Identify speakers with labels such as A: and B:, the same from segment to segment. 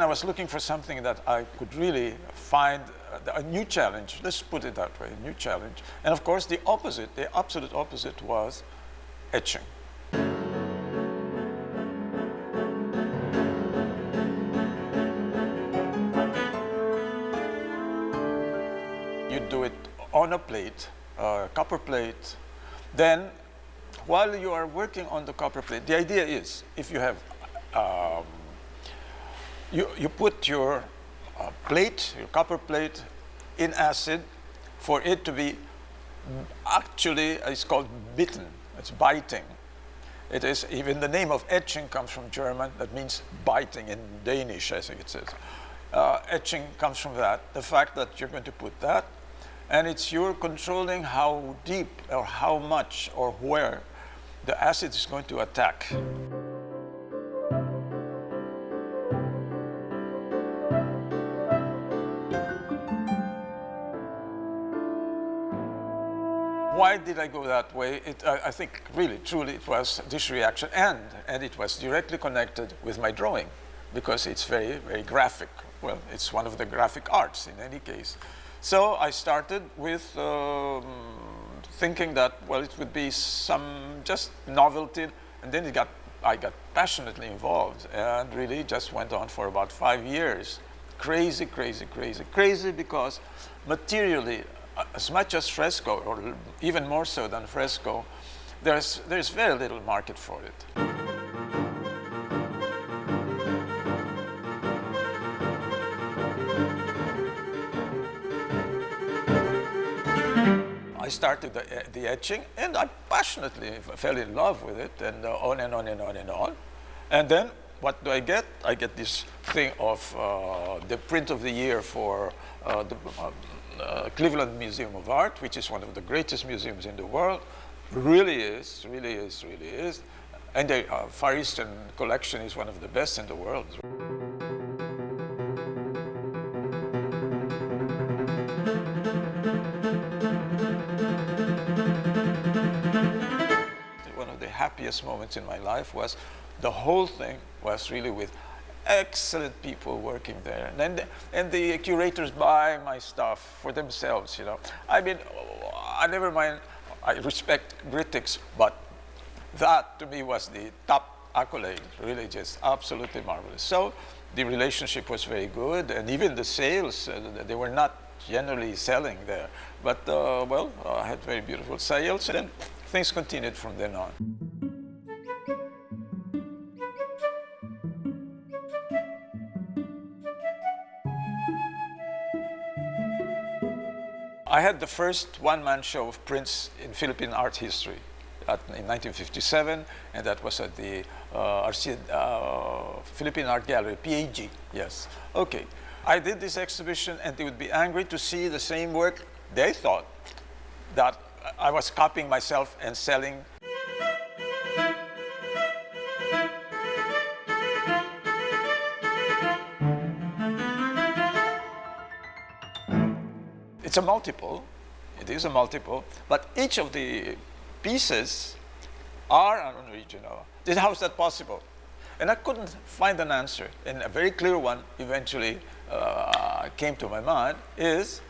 A: I was looking for something that I could really find a new challenge. Let's put it that way, a new challenge. And of course, the opposite, the absolute opposite was etching. You do it on a plate, copper plate. Then, while you are working on the copper plate, the idea is, if you have you put your plate, your copper plate, in acid for it to be actually, it's called bitten, it's biting. It is, even the name of etching comes from German, that means biting in Danish, I think it says. Etching comes from that, the fact that you're going to put that, and it's you're controlling how deep or how much or where the acid is going to attack. Why did I go that way? I think really, truly, it was this reaction, and it was directly connected with my drawing, because it's very, very graphic. Well, it's one of the graphic arts in any case. So I started with thinking that, well, it would be some just novelty, and then I got passionately involved, and really just went on for about 5 years. Crazy, crazy, crazy, crazy, because materially, as much as fresco, or even more so than fresco, there's very little market for it. I started the etching, and I passionately fell in love with it, and on and on and on and on. And then, what do I get? I get this thing of the print of the year for the Cleveland Museum of Art, which is one of the greatest museums in the world. Really is, really is, really is. And the Far Eastern collection is one of the best in the world. One of the happiest moments in my life was the whole thing was really with excellent people working there, and the curators buy my stuff for themselves, you know. I mean, I never mind, I respect critics, but that to me was the top accolade, really just absolutely marvelous. So the relationship was very good, and even the sales, they were not generally selling there, but well, I had very beautiful sales, and then things continued from then on. I had the first one-man show of prints in Philippine art history in 1957, and that was at the Philippine Art Gallery, PAG, yes. Okay, I did this exhibition, and they would be angry to see the same work. They thought that I was copying myself and selling. It's a multiple, it is a multiple, but each of the pieces are an original. How is that possible? And I couldn't find an answer, and a very clear one eventually came to my mind, is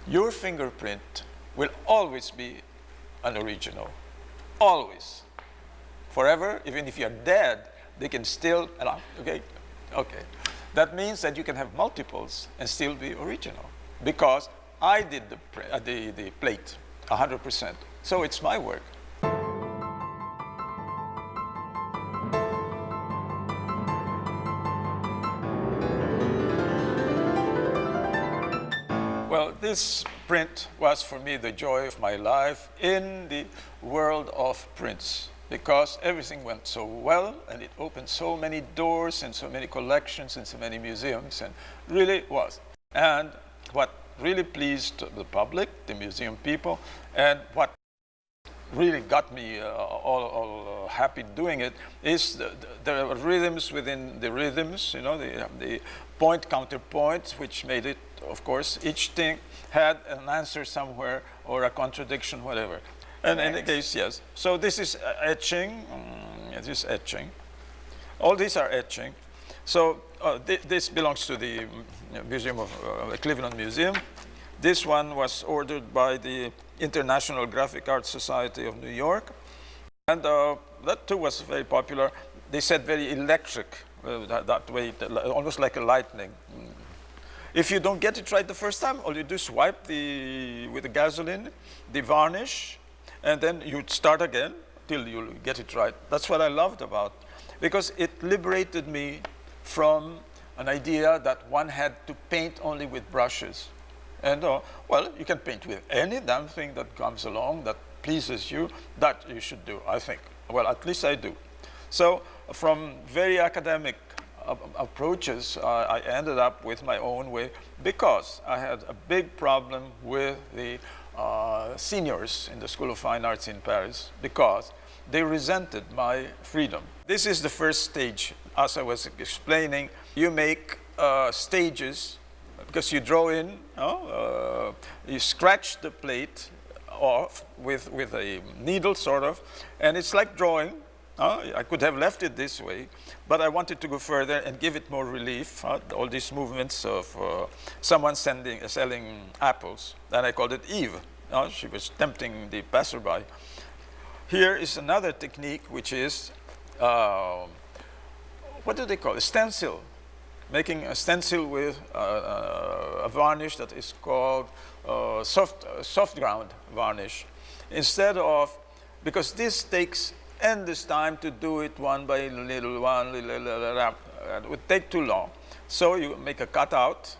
A: your fingerprint will always be an original, always. Forever, even if you're dead, they can still, okay. That means that you can have multiples and still be original, because I did the plate 100%. So it's my work. Well, this print was for me the joy of my life in the world of prints, because everything went so well, and it opened so many doors and so many collections and so many museums, and really was. And what really pleased the public, the museum people, and what really got me all happy doing it is the rhythms within the rhythms, you know, the point counterpoint, which made it, of course, each thing had an answer somewhere or a contradiction, whatever. And in the case, yes. So this is etching. This is etching. All these are etching. So This belongs to the Museum of Cleveland Museum. This one was ordered by the International Graphic Arts Society of New York. And that too was very popular. They said very electric, that way, almost like a lightning. If you don't get it right the first time, all you do is wipe with the gasoline, the varnish, and then you start again till you get it right. That's what I loved about it, because it liberated me from an idea that one had to paint only with brushes. And well, you can paint with any damn thing that comes along that pleases you. That you should do, I think. Well, at least I do. So from very academic approaches, I ended up with my own way, because I had a big problem with the seniors in the School of Fine Arts in Paris, because they resented my freedom. This is the first stage. As I was explaining, you make stages, because you draw in, you scratch the plate off with a needle, sort of, and it's like drawing. I could have left it this way, but I wanted to go further and give it more relief. All these movements of someone selling apples, and I called it Eve. She was tempting the passerby. Here is another technique, which is, what do they call it? Stencil. Making a stencil with a varnish that is called soft ground varnish. Instead of, because this takes endless time to do it one by little, it would take too long. So you make a cutout,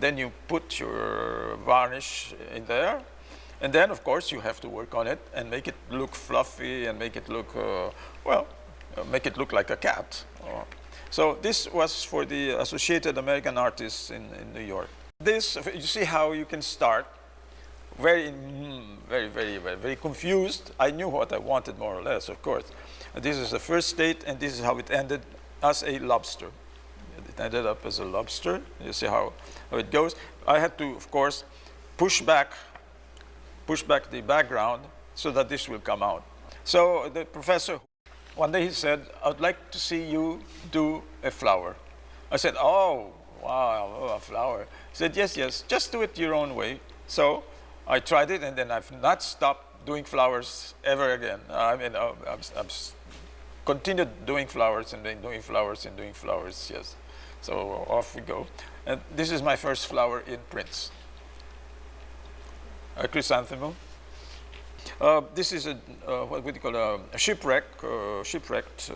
A: then you put your varnish in there, and then of course you have to work on it and make it look fluffy and make it look, make it look like a cat. So this was for the Associated American Artists in New York. This, you see how you can start very confused. I knew what I wanted, more or less, of course. And this is the first state, and this is how it ended, as a lobster. It ended up as a lobster. You see how it goes. I had to, of course, push back the background so that this will come out. So the professor, one day he said, "I'd like to see you do a flower." I said, "Oh, wow, a flower." He said, "Yes, yes, just do it your own way." So I tried it, and then I've not stopped doing flowers ever again. I mean, I've continued doing flowers and then doing flowers and doing flowers, yes. So off we go. And this is my first flower in prints. A chrysanthemum. This is what would you call a shipwreck, shipwrecked.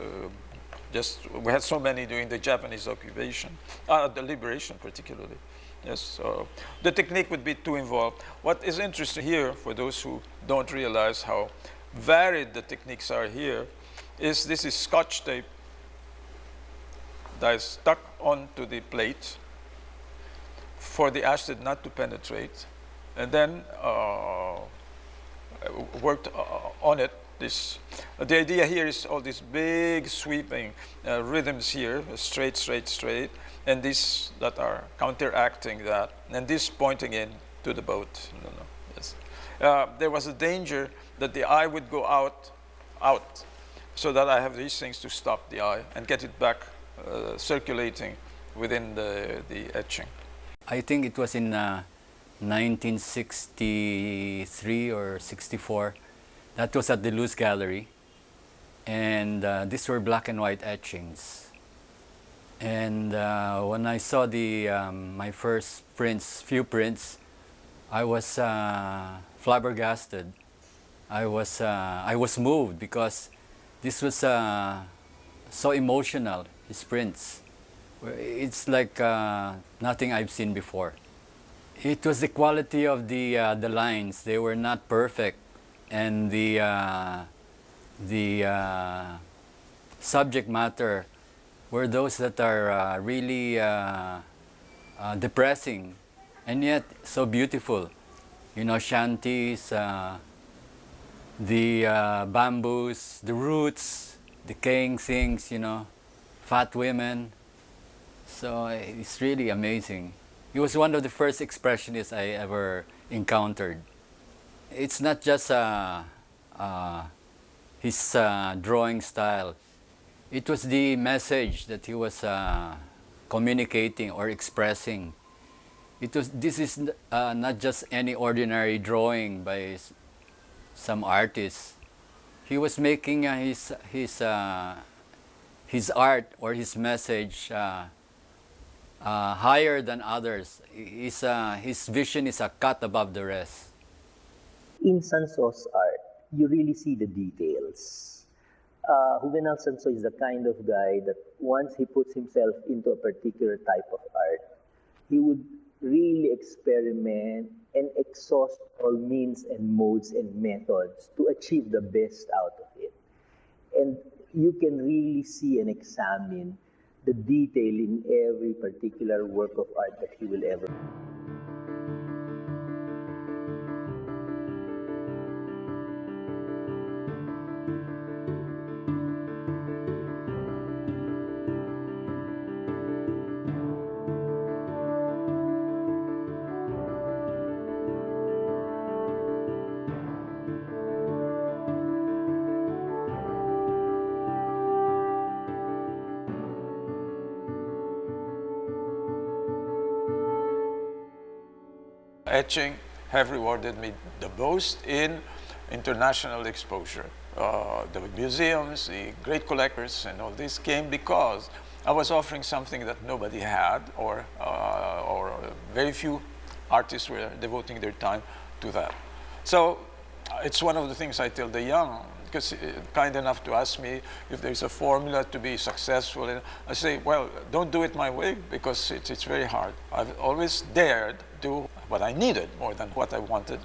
A: We had so many during the Japanese occupation, the liberation particularly. Yes, so the technique would be too involved. What is interesting here, for those who don't realize how varied the techniques are here, is this is Scotch tape that is stuck onto the plate for the acid not to penetrate, and then worked on it. The idea here is all these big sweeping rhythms here, straight, straight, straight, and these that are counteracting that, and this pointing in to the boat. Yes. There was a danger that the eye would go out, so that I have these things to stop the eye and get it back circulating within the etching.
B: I think it was in 1963 or 64. That was at the Luz Gallery, and these were black and white etchings. And when I saw my first few prints, I was flabbergasted. I was moved, because this was so emotional. His prints, it's like nothing I've seen before. It was the quality of the lines. They were not perfect, and the subject matter were those that are really depressing, and yet so beautiful. You know, shanties, the bamboos, the roots, decaying things, you know, fat women. So it's really amazing. He was one of the first expressionists I ever encountered. It's not just his drawing style. It was the message that he was communicating or expressing. This is not just any ordinary drawing by some artist. He was making his art or his message higher than others. His vision is a cut above the rest.
C: In Sanso's art, you really see the details. Juvenal Sanso is the kind of guy that once he puts himself into a particular type of art, he would really experiment and exhaust all means and modes and methods to achieve the best out of it. And you can really see and examine the detail in every particular work of art that he will ever.
A: Etching have rewarded me the most in international exposure. The museums, the great collectors, and all this came because I was offering something that nobody had, or very few artists were devoting their time to that. So it's one of the things I tell the young, because kind enough to ask me if there's a formula to be successful. And I say, well, don't do it my way, because it's very hard. I've always dared do what I needed more than what I wanted.